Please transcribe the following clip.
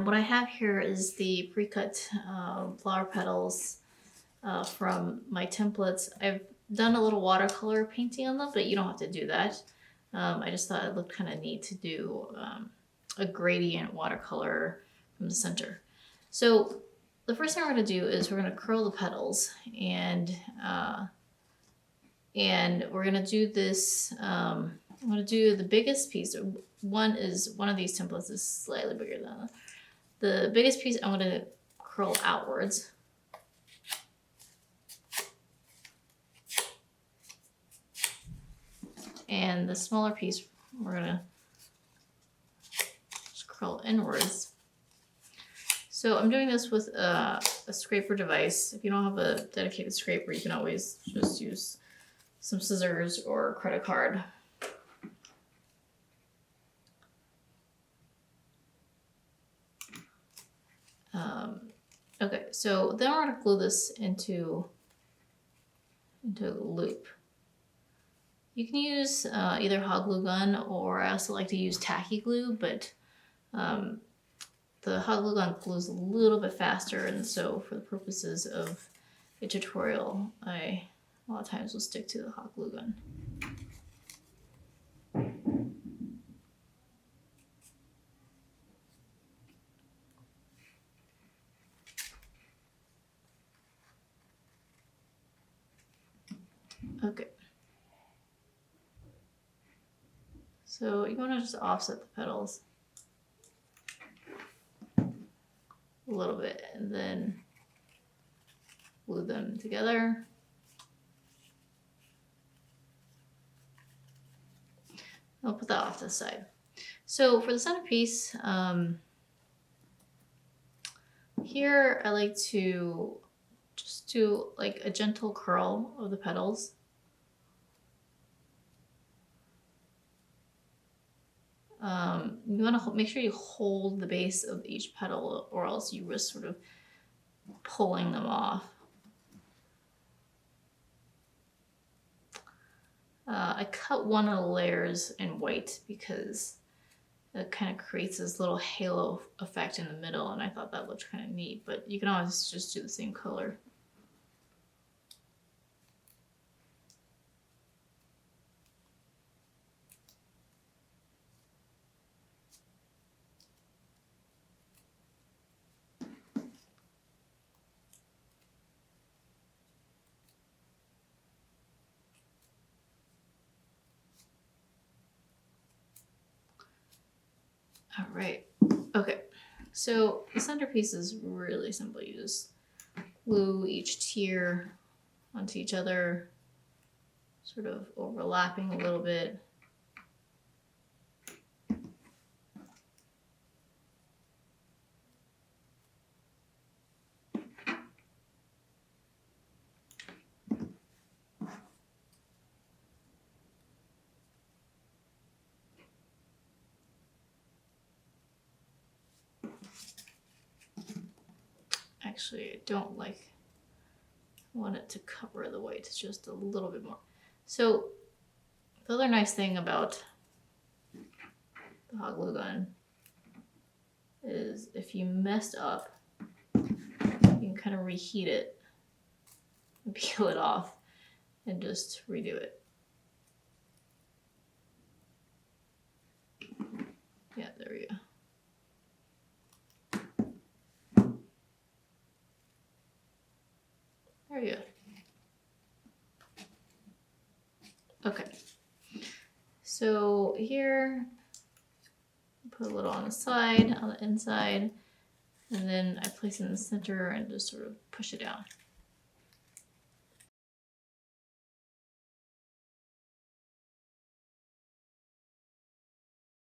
What I have here is the pre-cut flower petals from my templates. I've done a little watercolor painting on them, but you don't have to do that. I just thought it looked kind of neat to do a gradient watercolor from the center. So the first thing we're going to do is we're going to curl the petals, and we're going to do this. I'm going to do the biggest piece. One of these templates is slightly bigger than the biggest piece. I'm going to curl outwards. And the smaller piece, we're going to just curl inwards. So I'm doing this with a scraper device. If you don't have a dedicated scraper, you can always just use some scissors or a credit card. Okay, so then we're going to glue this into a loop. You can use either hot glue gun, or I also like to use tacky glue, but the hot glue gun glues a little bit faster, and so for the purposes of a tutorial, I a lot of times will stick to the hot glue gun. Okay. So you want to just offset the petals a little bit and then glue them together. I'll put that off to the side. So for the centerpiece, here I like to just do like a gentle curl of the petals. You want to make sure you hold the base of each petal, or else you risk sort of pulling them off. I cut one of the layers in white because it kind of creates this little halo effect in the middle, and I thought that looked kind of neat, but you can always just do the same color. All right, okay, so the centerpiece is really simple. You just glue each tier onto each other, sort of overlapping a little bit. Actually, I don't like, I want it to cover the white just a little bit more. So the other nice thing about the hot glue gun is if you messed up, you can kind of reheat it, peel it off, and just redo it. Yeah, there we go. There you go. Okay. So here, put a little on the side, on the inside, and then I place it in the center and just sort of push it down.